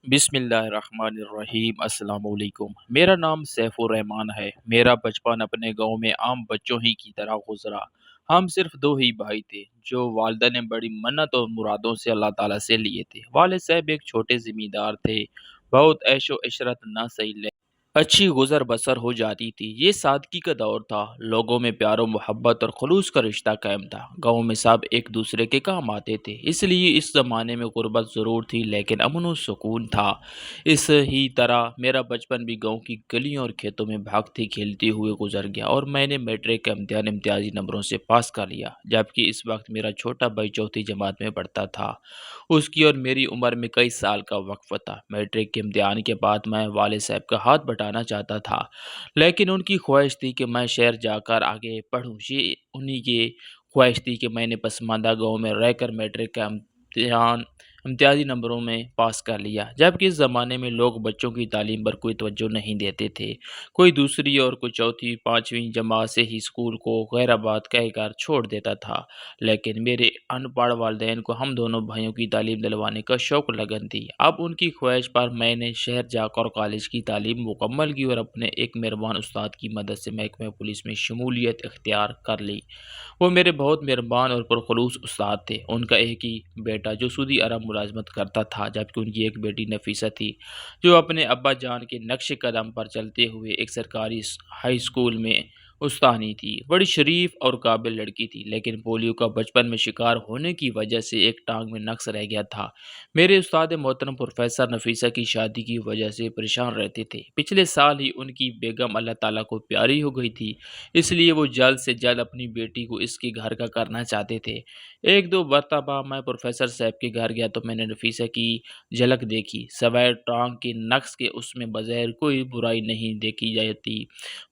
بسم اللہ الرحمن الرحیم۔ السلام علیکم۔ میرا نام سیف الرحمان ہے۔ میرا بچپن اپنے گاؤں میں عام بچوں ہی کی طرح گزرا۔ ہم صرف دو ہی بھائی تھے جو والدہ نے بڑی منت اور مرادوں سے اللہ تعالیٰ سے لیے تھے۔ والد صاحب ایک چھوٹے زمیندار تھے۔ بہت عیش و عشرت نہ سہی اچھی گزر بسر ہو جاتی تھی۔ یہ سادگی کا دور تھا۔ لوگوں میں پیار و محبت اور خلوص کا رشتہ قائم تھا۔ گاؤں میں سب ایک دوسرے کے کام آتے تھے، اس لیے اس زمانے میں غربت ضرور تھی لیکن امن و سکون تھا۔ اس ہی طرح میرا بچپن بھی گاؤں کی گلیوں اور کھیتوں میں بھاگتے کھیلتے ہوئے گزر گیا اور میں نے میٹرک کا امتحان امتیازی نمبروں سے پاس کر لیا، جبکہ اس وقت میرا چھوٹا بھائی چوتھی جماعت میں پڑھتا تھا۔ اس کی اور میری عمر میں کئی سال کا وقفہ تھا۔ میٹرک کے امتحان کے بعد میں والد صاحب کا ہاتھ بٹانا چاہتا تھا، لیکن ان کی خواہش تھی کہ میں شہر جا کر آگے پڑھوں۔ یہ انہی کی خواہش تھی کہ میں نے پسماندہ گاؤں میں رہ کر میٹرک کا امتحان امتیازی نمبروں میں پاس کر لیا، جبکہ اس زمانے میں لوگ بچوں کی تعلیم پر کوئی توجہ نہیں دیتے تھے۔ کوئی دوسری اور کوئی چوتھی پانچویں جماعت سے ہی اسکول کو غیر آباد کہہ کر چھوڑ دیتا تھا، لیکن میرے ان پڑھ والدین کو ہم دونوں بھائیوں کی تعلیم دلوانے کا شوق لگن تھی۔ اب ان کی خواہش پر میں نے شہر جا کر کالج کی تعلیم مکمل کی اور اپنے ایک مہربان استاد کی مدد سے محکمہ پولیس میں شمولیت اختیار کر لی۔ وہ میرے بہت مہربان اور پرخلوص استاد تھے۔ ان کا ایک ہی بیٹا جو سعودی عرب ملازمت کرتا تھا، جبکہ ان کی ایک بیٹی نفیسہ تھی جو اپنے ابا جان کے نقش قدم پر چلتے ہوئے ایک سرکاری ہائی اسکول میں استانی تھی۔ بڑی شریف اور قابل لڑکی تھی، لیکن پولیو کا بچپن میں شکار ہونے کی وجہ سے ایک ٹانگ میں نقص رہ گیا تھا۔ میرے استاد محترم پروفیسر نفیسہ کی شادی کی وجہ سے پریشان رہتے تھے۔ پچھلے سال ہی ان کی بیگم اللہ تعالیٰ کو پیاری ہو گئی تھی، اس لیے وہ جلد سے جلد اپنی بیٹی کو اس کے گھر کا کرنا چاہتے تھے۔ ایک دو مرتبہ میں پروفیسر صاحب کے گھر گیا تو میں نے نفیسہ کی جھلک دیکھی۔ سوائے ٹانگ کے نقص کے اس میں بظاہر کوئی برائی نہیں دیکھی جاتی۔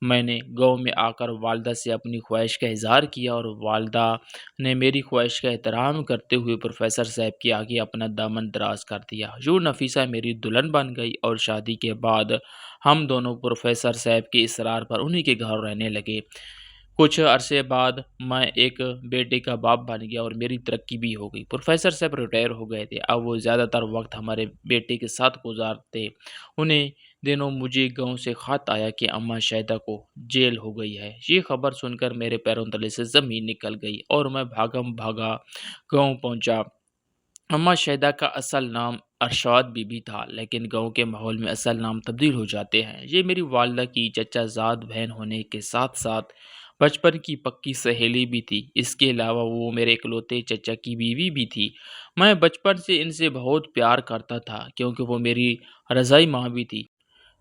میں نے گاؤں میں آ کر والدہ سے اپنی خواہش کا اظہار کیا اور والدہ نے میری خواہش کا احترام کرتے ہوئے پروفیسر صاحب کے آگے اپنا دامن دراز کر دیا۔ یوں نفیسہ میری دلہن بن گئی اور شادی کے بعد ہم دونوں پروفیسر صاحب کے اصرار پر انہی کے گھر رہنے لگے۔ کچھ عرصے بعد میں ایک بیٹے کا باپ بن گیا اور میری ترقی بھی ہو گئی۔ پروفیسر صاحب ریٹائر ہو گئے تھے، اب وہ زیادہ تر وقت ہمارے بیٹے کے ساتھ گزارتے۔ انہیں دنوں مجھے گاؤں سے خط آیا کہ اماں شاہدہ کو جیل ہو گئی ہے۔ یہ خبر سن کر میرے پیروں تلے سے زمین نکل گئی اور میں بھاگم بھاگا گاؤں پہنچا۔ اماں شاہدہ کا اصل نام ارشاد بی بی تھا، لیکن گاؤں کے ماحول میں اصل نام تبدیل ہو جاتے ہیں۔ یہ میری والدہ کی چچا زاد بہن ہونے کے ساتھ ساتھ بچپن کی پکی سہیلی بھی تھی۔ اس کے علاوہ وہ میرے اکلوتے چچا کی بیوی بھی تھی۔ میں بچپن سے ان سے بہت پیار کرتا تھا کیونکہ وہ میری رضائی ماں بھی تھی۔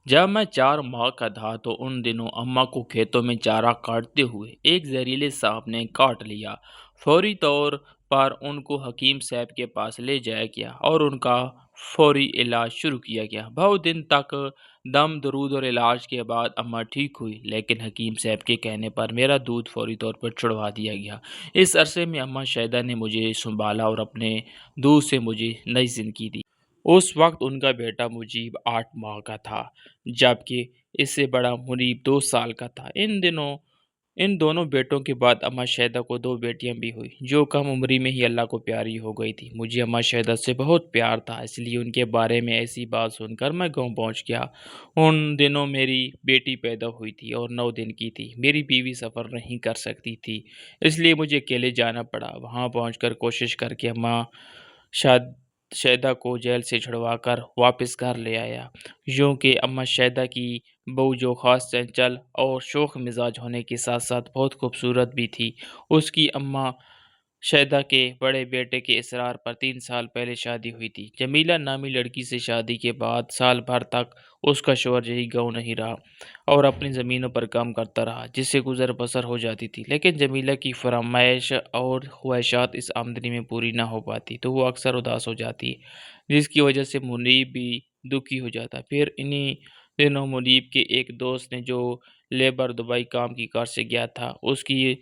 جب میں 4 ماہ کا تھا تو ان دنوں اماں کو کھیتوں میں چارہ کاٹتے ہوئے ایک زہریلے سانپ نے کاٹ لیا۔ فوری طور پر ان کو حکیم صاحب کے پاس لے جایا گیا اور ان کا فوری علاج شروع کیا گیا۔ بہت دن تک دم درود اور علاج کے بعد اماں ٹھیک ہوئی، لیکن حکیم صاحب کے کہنے پر میرا دودھ فوری طور پر چھڑوا دیا گیا۔ اس عرصے میں اماں شاہدہ نے مجھے سنبھالا اور اپنے دودھ سے مجھے نئی زندگی دی۔ اس وقت ان کا بیٹا مجیب 8 ماہ کا تھا، جبکہ اس سے بڑا منیب 2 سال کا تھا۔ ان دونوں بیٹوں کے بعد اماں شاہدہ کو 2 بیٹیاں بھی ہوئی جو کم عمری میں ہی اللہ کو پیاری ہو گئی تھی۔ مجھے اماں شاہدہ سے بہت پیار تھا، اس لیے ان کے بارے میں ایسی بات سن کر میں گاؤں پہنچ گیا۔ ان دنوں میری بیٹی پیدا ہوئی تھی اور 9 دن کی تھی۔ میری بیوی سفر نہیں کر سکتی تھی، اس لیے مجھے اکیلے جانا پڑا۔ وہاں پہنچ کر کوشش کر کے اماں شاہدہ کو جیل سے چھڑوا کر واپس گھر لے آیا۔ یوں کہ اماں شاہدہ کی بہو جو خاص چنچل اور شوخ مزاج ہونے کے ساتھ ساتھ بہت خوبصورت بھی تھی، اس کی اماں شاہدہ کے بڑے بیٹے کے اصرار پر 3 سال پہلے شادی ہوئی تھی۔ جمیلہ نامی لڑکی سے شادی کے بعد سال بھر تک اس کا شوہر یہی گاؤں نہیں رہا اور اپنی زمینوں پر کام کرتا رہا، جس سے گزر بسر ہو جاتی تھی۔ لیکن جمیلہ کی فرمائش اور خواہشات اس آمدنی میں پوری نہ ہو پاتی تو وہ اکثر اداس ہو جاتی، جس کی وجہ سے منیب بھی دکھی ہو جاتا۔ پھر انہی دنوں منیب کے ایک دوست نے جو لیبر دبئی کام کی کار سے گیا تھا، اس کی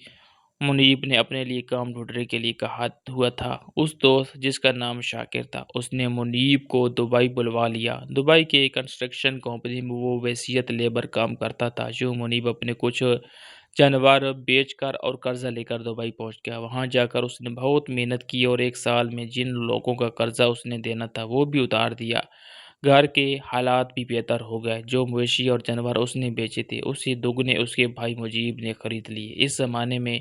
منیب نے اپنے لیے کام ڈھونڈنے کے لیے کہا ہوا تھا۔ اس دوست جس کا نام شاکر تھا، اس نے منیب کو دبئی بلوا لیا۔ دبئی کے ایک کنسٹرکشن کمپنی میں وہ ویسیت لیبر کام کرتا تھا۔ جو منیب اپنے کچھ جانور بیچ کر اور قرضہ لے کر دبئی پہنچ گیا۔ وہاں جا کر اس نے بہت محنت کی اور 1 سال میں جن لوگوں کا قرضہ اس نے دینا تھا وہ بھی اتار دیا۔ گھر کے حالات بھی بہتر ہو گئے۔ جو مویشی اور جانور اس نے بیچے تھے اس سے دوگنے اس کے بھائی مجیب نے خرید لیے۔ اس زمانے میں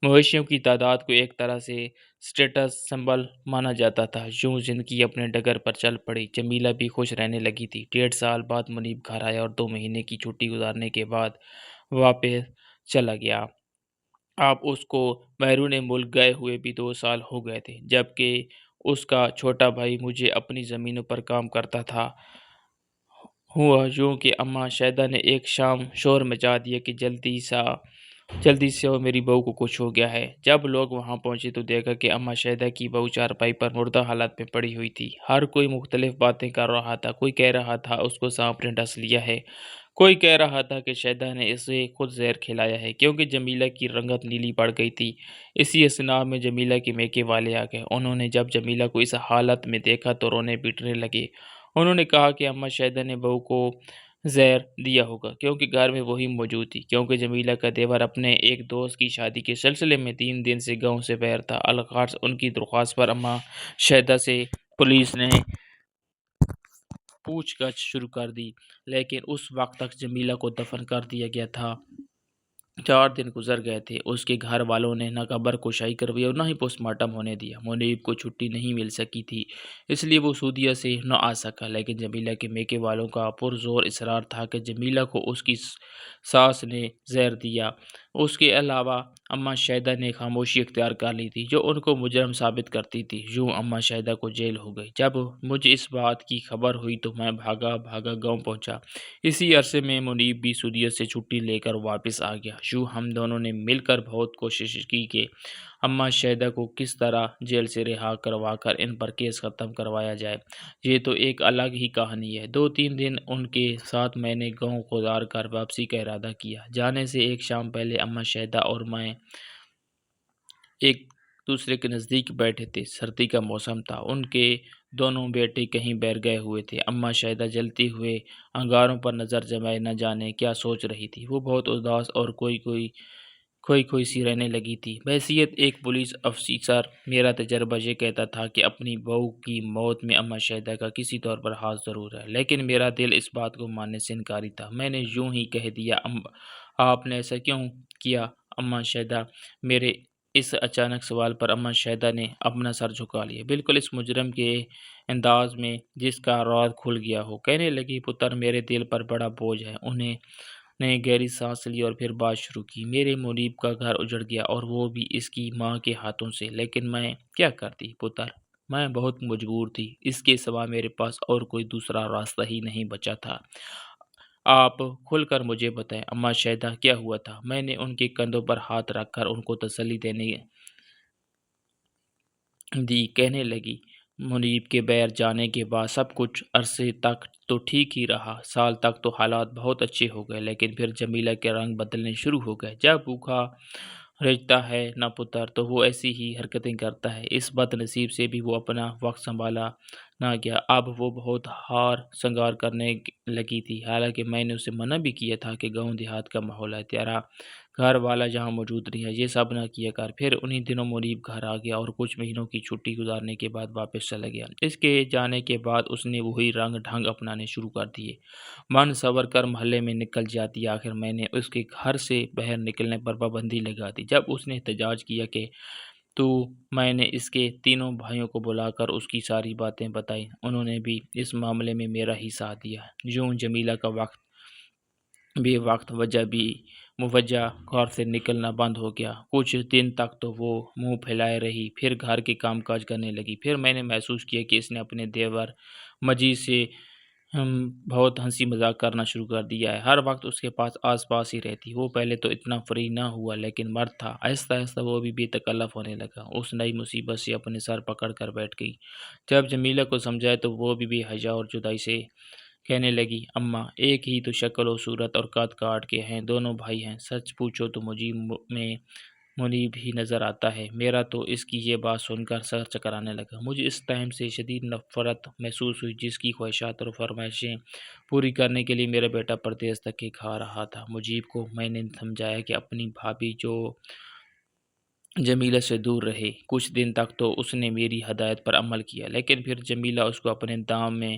مویشیوں کی تعداد کو ایک طرح سے سٹیٹس سمبل مانا جاتا تھا۔ یوں زندگی اپنے ڈگر پر چل پڑی۔ جمیلہ بھی خوش رہنے لگی تھی۔ 1.5 سال بعد منیب گھر آیا اور 2 مہینے کی چھٹی گزارنے کے بعد واپس چلا گیا۔ اب اس کو بیرون ملک گئے ہوئے بھی 2 سال ہو گئے تھے، جبکہ اس کا چھوٹا بھائی مجھے اپنی زمینوں پر کام کرتا تھا۔ ہوا یوں کہ اماں شاہدہ نے ایک شام شور مچا دیا کہ جلدی سے آؤ، میری بہو کو کچھ ہو گیا ہے۔ جب لوگ وہاں پہنچے تو دیکھا کہ اماں شاہدہ کی بہو چارپائی پر مردہ حالت میں پڑی ہوئی تھی۔ ہر کوئی مختلف باتیں کر رہا تھا۔ کوئی کہہ رہا تھا اس کو سانپ نے ڈس لیا ہے، کوئی کہہ رہا تھا کہ شاہدہ نے اسے خود زہر کھلایا ہے، کیونکہ جمیلہ کی رنگت نیلی پڑ گئی تھی۔ اسی اثناء میں جمیلہ کے میکے والے آ گئے۔ انہوں نے جب جمیلہ کو اس حالت میں دیکھا تو رونے پیٹنے لگے۔ انہوں نے کہا کہ اماں شاہدہ نے بہو کو زہر دیا ہوگا، کیونکہ گھر میں وہی موجود تھی۔ کیونکہ جمیلہ کا دیور اپنے ایک دوست کی شادی کے سلسلے میں 3 دن سے گاؤں سے باہر تھا۔ الغرض ان کی درخواست پر اماں شاہدہ سے پولیس نے پوچھ گچھ شروع کر دی، لیکن اس وقت تک جمیلہ کو دفن کر دیا گیا تھا۔ 4 دن گزر گئے تھے۔ اس کے گھر والوں نے نہ قبر کشائی کروائی اور نہ ہی پوسٹ مارٹم ہونے دیا۔ منیب کو چھٹی نہیں مل سکی تھی، اس لیے وہ سعودیہ سے نہ آ سکا، لیکن جمیلہ کے میکے والوں کا پرزور اصرار تھا کہ جمیلہ کو اس کی ساس نے زہر دیا۔ اس کے علاوہ اماں شاہدہ نے خاموشی اختیار کر لی تھی، جو ان کو مجرم ثابت کرتی تھی۔ یوں اماں شاہدہ کو جیل ہو گئی۔ جب مجھے اس بات کی خبر ہوئی تو میں بھاگا گاؤں پہنچا۔ اسی عرصے میں منیب بھی سعودیہ سے چھٹی لے کر واپس آ گیا۔ یوں ہم دونوں نے مل کر بہت کوشش کی کہ اماں شاہدہ کو کس طرح جیل سے رہا کروا کر ان پر کیس ختم کروایا جائے۔ یہ تو ایک الگ ہی کہانی ہے۔ 2-3 دن ان کے ساتھ میں نے گاؤں گزار کر واپسی کا ارادہ کیا۔ جانے سے ایک شام پہلے اماں شاہدہ اور میں ایک دوسرے کے نزدیک بیٹھے تھے۔ سردی کا موسم تھا۔ ان کے دونوں بیٹے کہیں باہر گئے ہوئے تھے۔ اماں شاہدہ جلتے ہوئے انگاروں پر نظر جمائے نہ جانے کیا سوچ رہی تھی۔ وہ بہت اداس اور کوئی سی رہنے لگی تھی۔ بحیثیت ایک پولیس افسر میرا تجربہ یہ کہتا تھا کہ اپنی بہو کی موت میں اماں شاہدہ کا کسی طور پر ہاتھ ضرور ہے، لیکن میرا دل اس بات کو ماننے سے انکاری تھا۔ میں نے یوں ہی کہہ دیا، آپ نے ایسا کیوں کیا اماں شاہدہ؟ میرے اس اچانک سوال پر اماں شاہدہ نے اپنا سر جھکا لیا، بالکل اس مجرم کے انداز میں جس کا راز کھل گیا ہو۔ کہنے لگی، پتر میرے دل پر بڑا بوجھ ہے۔ انہیں نے گہری سانس لی اور پھر بات شروع کی۔ میرے منیب کا گھر اجڑ گیا اور وہ بھی اس کی ماں کے ہاتھوں سے، لیکن میں کیا کرتی پتر؟ میں بہت مجبور تھی۔ اس کے سوا میرے پاس اور کوئی دوسرا راستہ ہی نہیں بچا تھا۔ آپ کھل کر مجھے بتائیں اماں شاہدہ، کیا ہوا تھا؟ میں نے ان کے کندھوں پر ہاتھ رکھ کر ان کو تسلی دینے دی۔ کہنے لگی، منیب کے باہر جانے کے بعد سب کچھ عرصے تک تو ٹھیک ہی رہا۔ سال تک تو حالات بہت اچھے ہو گئے، لیکن پھر جمیلہ کے رنگ بدلنے شروع ہو گئے۔ جب بھوکا رہتا ہے نہ پتر تو وہ ایسی ہی حرکتیں کرتا ہے۔ اس بد نصیب سے بھی وہ اپنا وقت سنبھالا نہ گیا۔ اب وہ بہت ہار سنگار کرنے لگی تھی، حالانکہ میں نے اسے منع بھی کیا تھا کہ گاؤں دیہات کا ماحول ہے، تیرا گھر والا جہاں موجود نہیں ہے، یہ سب نہ کیا کر۔ پھر انہی دنوں منیب گھر آ گیا اور کچھ مہینوں کی چھٹی گزارنے کے بعد واپس چلا گیا۔ اس کے جانے کے بعد اس نے وہی رنگ ڈھنگ اپنانے شروع کر دیے۔ من سنور کر محلے میں نکل جاتی۔ آخر میں نے اس کے گھر سے باہر نکلنے پر پابندی لگا دی۔ جب اس نے احتجاج کیا کہ تو میں نے اس کے تینوں بھائیوں کو بلا کر اس کی ساری باتیں بتائیں۔ انہوں نے بھی اس معاملے میں میرا ہی ساتھ دیا۔ یوں جمیلہ کا وقت موجہ گھر سے نکلنا بند ہو گیا۔ کچھ دن تک تو وہ منہ پھیلائے رہی، پھر گھر کے کام کاج کرنے لگی۔ پھر میں نے محسوس کیا کہ اس نے اپنے دیور مجید سے بہت ہنسی مذاق کرنا شروع کر دیا ہے۔ ہر وقت اس کے آس پاس ہی رہتی۔ وہ پہلے تو اتنا فری نہ ہوا، لیکن مرد تھا۔ آہستہ آہستہ وہ بھی بے تکلف ہونے لگا۔ اس نئی مصیبت سے اپنے سر پکڑ کر بیٹھ گئی۔ جب جمیلہ کو سمجھایا تو وہ بھی بے حیا اور جدائی سے کہنے لگی، اماں ایک ہی تو شکل و صورت اور قد کاٹ کے ہیں، دونوں بھائی ہیں۔ سچ پوچھو تو مجھے میں منیب ہی نظر آتا ہے۔ میرا تو اس کی یہ بات سن کر سر چکرانے لگا۔ مجھے اس ٹائم سے شدید نفرت محسوس ہوئی، جس کی خواہشات اور فرمائشیں پوری کرنے کے لیے میرا بیٹا پردیس دھکے کھا رہا تھا۔ مجیب کو میں نے سمجھایا کہ اپنی بھابھی جو جمیلہ سے دور رہے۔ کچھ دن تک تو اس نے میری ہدایت پر عمل کیا، لیکن پھر جمیلہ اس کو اپنے دام میں